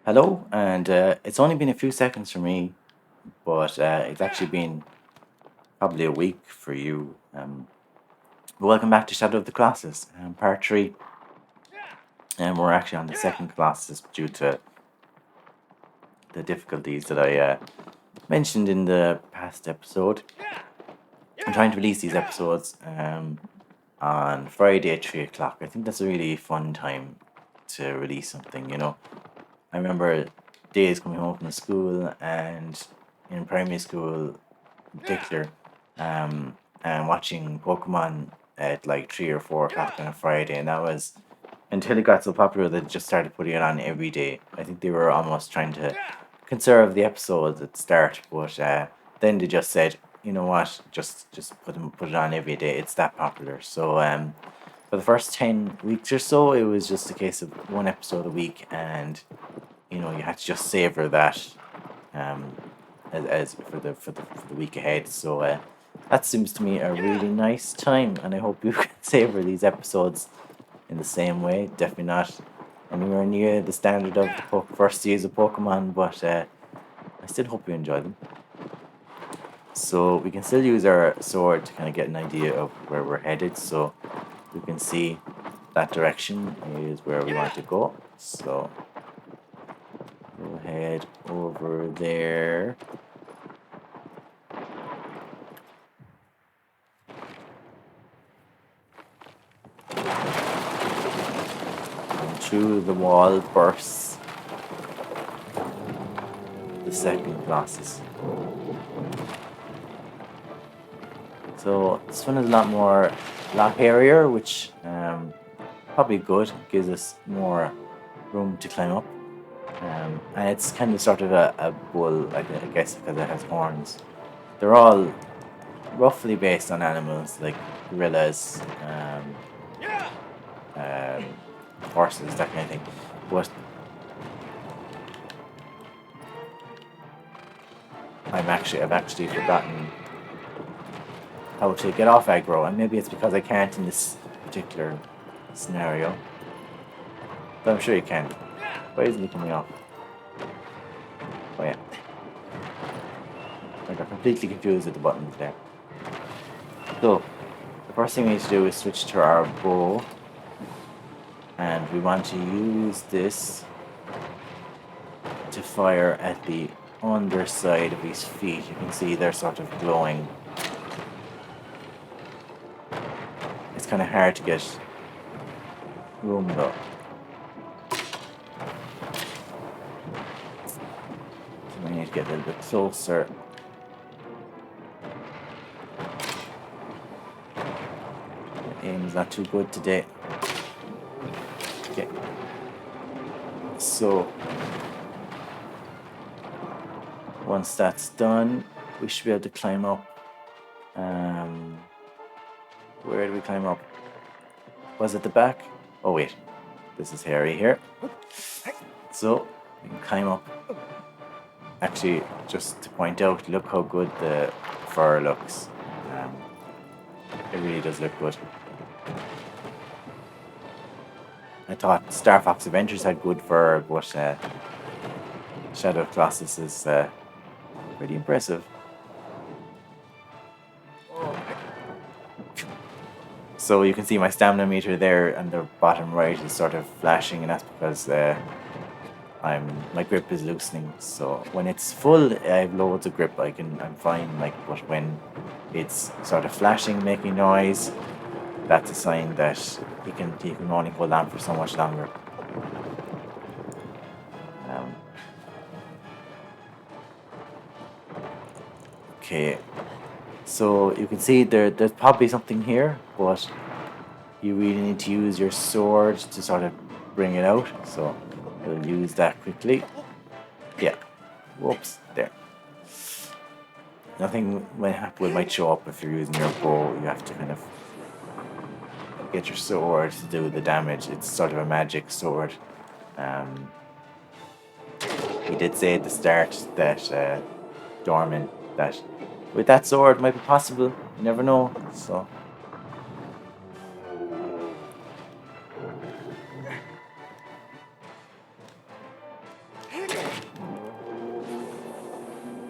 Hello, and it's only been a few seconds for me, but it's actually been probably a week for you. But welcome back to Shadow of the Colossus, part three, and we're actually on the second Colossus due to the difficulties that I mentioned in the past episode. I'm trying to release these episodes on Friday at 3 o'clock. I think that's a really fun time to release something. I remember days coming home from school and in primary school in particular, and watching Pokemon at like 3 or 4 o'clock on a Friday, and that was until it got so popular that it just started putting it on every day. I think they were almost trying to conserve the episodes at the start, but then they just said, you know what, just put it on every day. It's that popular. So for the first 10 weeks or so, it was just a case of one episode a week, and you had to just savor that um, as for the week ahead. So that seems to me a really nice time, and I hope you can savor these episodes in the same way. Definitely not anywhere near the standard of the first series of Pokemon, but I still hope you enjoy them. So we can still use our sword to kind of get an idea of where we're headed. So we can see that direction is where we want to go. So we'll head over there. And through the wall bursts the second Colossus. So this one is a lot hairier, which probably good. Gives us more room to climb up. And it's kind of sort of a bull, I guess, because it has horns. They're all roughly based on animals like gorillas, um, horses, that kind of thing. But I've actually forgotten how to get off aggro, and maybe it's because I can't in this particular scenario. But I'm sure you can. Why isn't he coming off? Oh yeah. I got completely confused with the buttons there. So, the first thing we need to do is switch to our bow. And we want to use this to fire at the underside of his feet. You can see they're sort of glowing. It's kind of hard to get room though. So we need to get a little bit closer. The aim is not too good today. Okay. So once that's done, we should be able to climb up. Where do we climb up? Was it the back? Oh wait, this is hairy here. So we can climb up. Actually, just to point out, look how good the fur looks. It really does look good. I thought Star Fox Adventures had good fur, but Shadow of Colossus is pretty impressive. So you can see my stamina meter there, and the bottom right is sort of flashing, and that's because my grip is loosening. So when it's full, I have loads of grip. I'm fine. But when it's sort of flashing, making noise, that's a sign that he can only hold on for so much longer. Okay, so you can see there's probably something here, but you really need to use your sword to sort of bring it out. So we'll use that quickly. Yeah. Whoops. There. Nothing might show up if you're using your bow. You have to kind of get your sword to do the damage. It's sort of a magic sword. He did say at the start that Dorman, that with that sword might be possible. You never know. So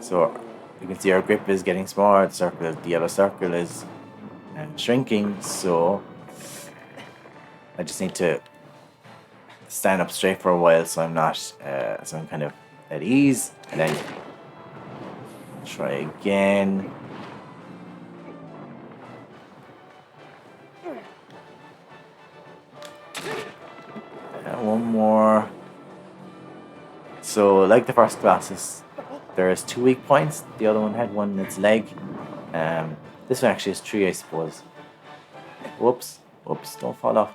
So you can see our grip is getting smaller. The yellow circle is shrinking. So I just need to stand up straight for a while, so I'm not, so I'm kind of at ease, and then try again. One more. So, like the first Colossus, there's 2 weak points. The other one had one in its leg. This one actually has 3, I suppose. Whoops, whoops! Don't fall off.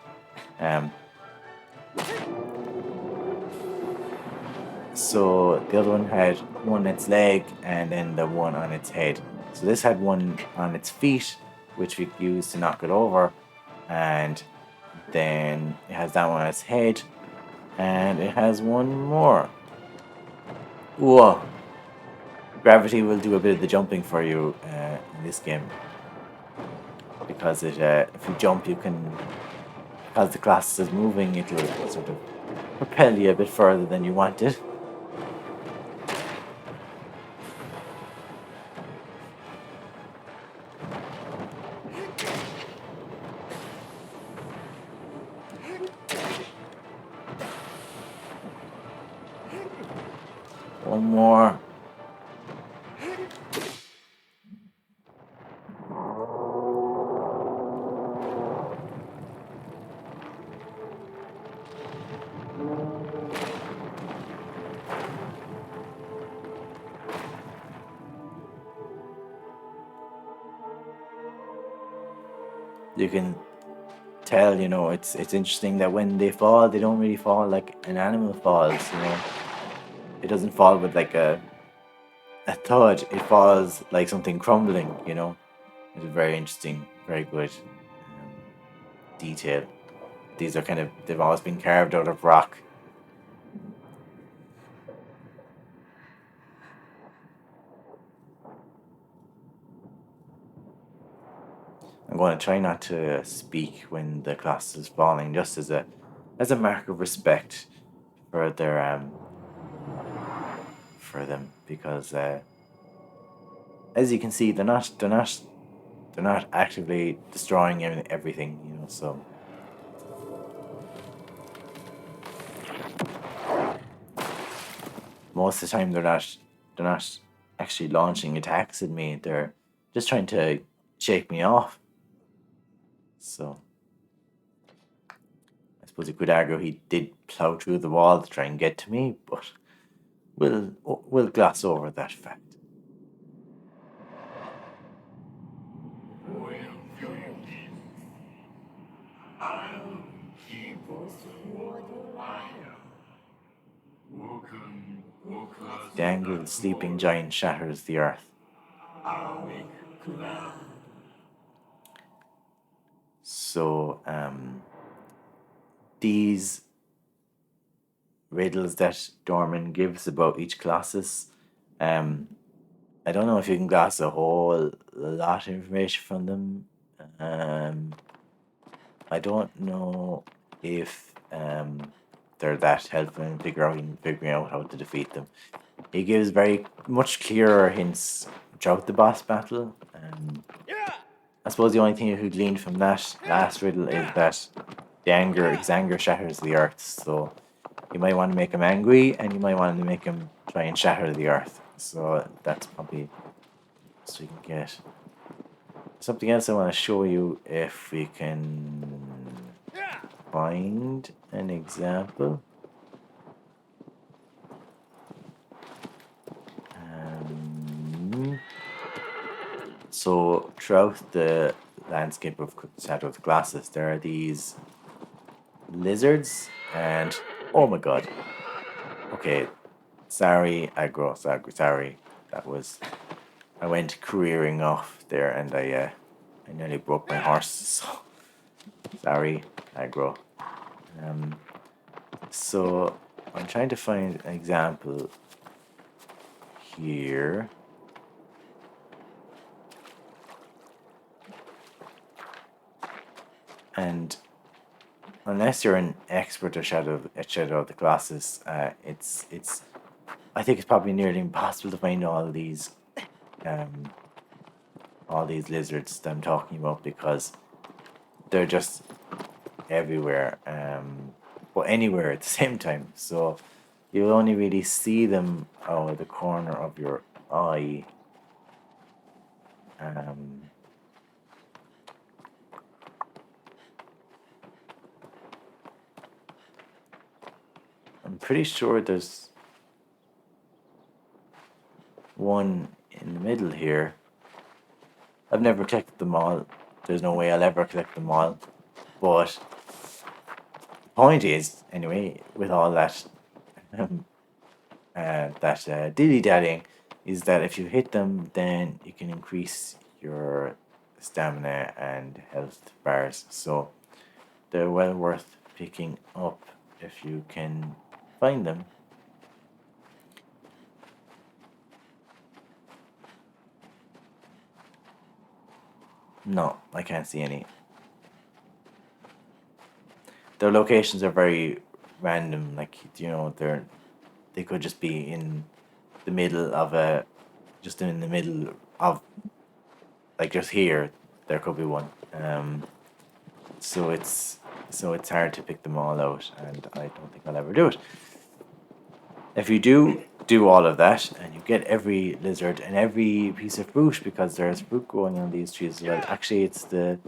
So the other one had one on its leg and then the one on its head. So this had one on its feet, which we used to knock it over, and then it has that one on its head, and it has one more. Whoa! Gravity will do a bit of the jumping for you in this game, because it if you jump, you can, as the class is moving, it'll sort of propel you a bit further than you wanted. One more. You can tell, it's interesting that when they fall, they don't really fall like an animal falls. It doesn't fall with like a thud. It falls like something crumbling. It's very interesting, very good detail. These are they've always been carved out of rock. I'm going to try not to speak when the class is falling, just as a mark of respect for their for them, because as you can see, they're not actively destroying everything. So most of the time they're not actually launching attacks at me. They're just trying to shake me off. So I suppose you could argue he did plow through the wall to try and get to me, but we'll gloss over that fact. The anger of the sleeping giant shatters the earth. So these riddles that Dorman gives about each Colossus, I don't know if you can gloss a whole lot of information from them. I don't know if they're that helpful in figuring out how to defeat them. He gives very much clearer hints throughout the boss battle. I suppose the only thing you could glean from that last riddle is that his anger shatters the earth. So you might want to make him angry, and you might want to make him try and shatter the earth. So that's probably so you can get. Something else I want to show you, if we can find an example. So throughout the landscape of Shadow of the Colossus, there are these lizards, and oh my god. Okay, sorry, aggro, sorry. That was, I went careering off there, and I nearly broke my horse. So sorry, aggro. So I'm trying to find an example here. And unless you're an expert at Shadow of the Colossus, it's I think it's probably nearly impossible to find um, all these lizards that I'm talking about because they're just everywhere, but anywhere at the same time. So you'll only really see them out of the corner of your eye. Um, I'm pretty sure there's one in the middle here. I've never collected them all. There's no way I'll ever collect them all. But the point is, anyway, with all that dilly dallying, is that if you hit them, then you can increase your stamina and health bars. So they're well worth picking up if you can find them. No, I can't see any. Their locations are very random. Like they could just be in the middle of just in the middle of like just here. There could be one. So it's hard to pick them all out, and I don't think I'll ever do it. If you do all of that, and you get every lizard and every piece of fruit, because there's fruit growing on these trees as well. Actually, it's the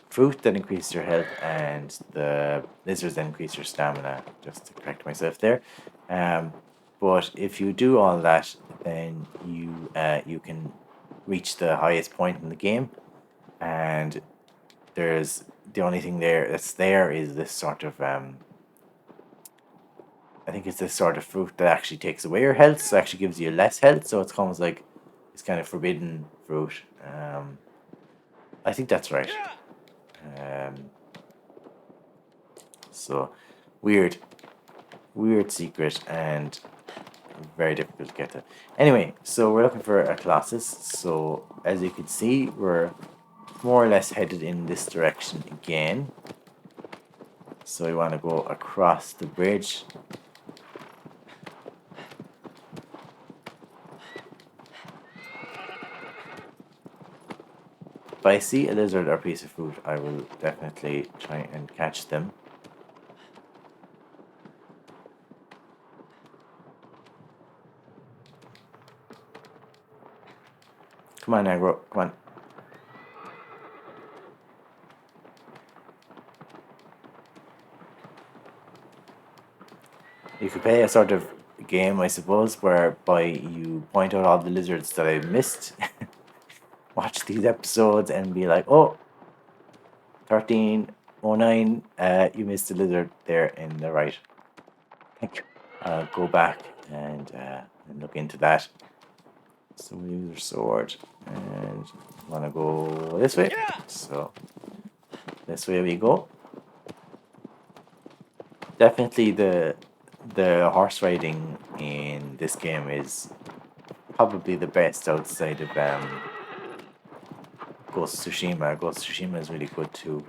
fruit that increases your health and the lizards that increase your stamina. Just to correct myself there. Um, but if you do all that, then you can reach the highest point in the game, and there's the only thing that's there is this sort of I think it's this sort of fruit that actually takes away your health, so actually gives you less health. So it's almost like it's kind of forbidden fruit. I think that's right. Um, so weird, weird secret and very difficult to get to. Anyway, so we're looking for a Colossus. So as you can see, we're more or less headed in this direction again. So we want to go across the bridge. If I see a lizard or piece of fruit, I will definitely try and catch them. Come on, Agro, come on. You could play a sort of game, I suppose, whereby you point out all the lizards that I missed, watch these episodes, and be like, oh, 1309, you missed a lizard there in the right. Thank you. Go back and look into that. So we use our sword and want to go this way. So this way we go. Definitely the horse riding in this game is probably the best outside of Ghost of Tsushima. Ghost of Tsushima is really good too.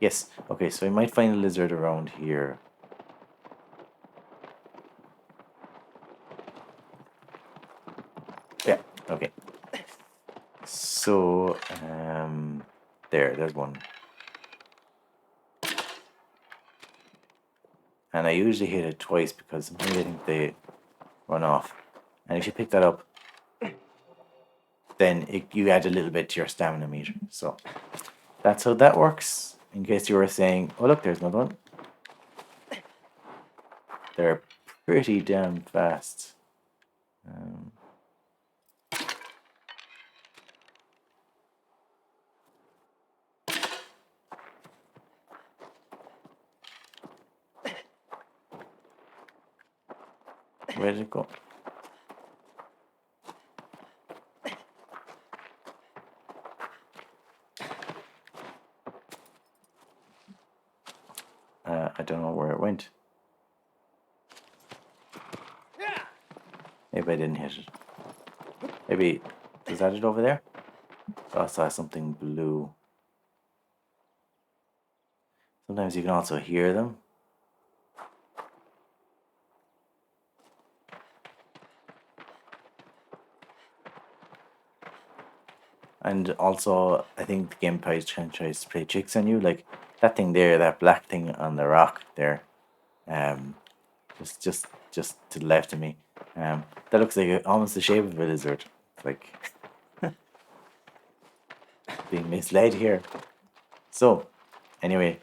Yes. Okay, so we might find a lizard around here. Yeah. Okay. So there's one. And I usually hit it twice because sometimes I think they run off. And if you pick that up, then you add a little bit to your stamina meter. So that's how that works. In case you were saying, oh look, there's another one. They're pretty damn fast. Where did it go? I don't know where it went. Maybe I didn't hit it. Maybe, is that it over there? Oh, I saw something blue. Sometimes you can also hear them. And also, I think the game tries to play tricks on you, like that thing there, that black thing on the rock there, um, just to the left of me. That looks like almost the shape of a lizard. It's like being misled here. So, anyway,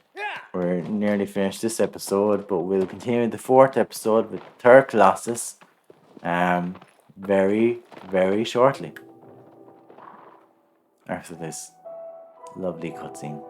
we're nearly finished this episode, but we'll continue the fourth episode with the third Colossus, very, very shortly after this lovely cutscene.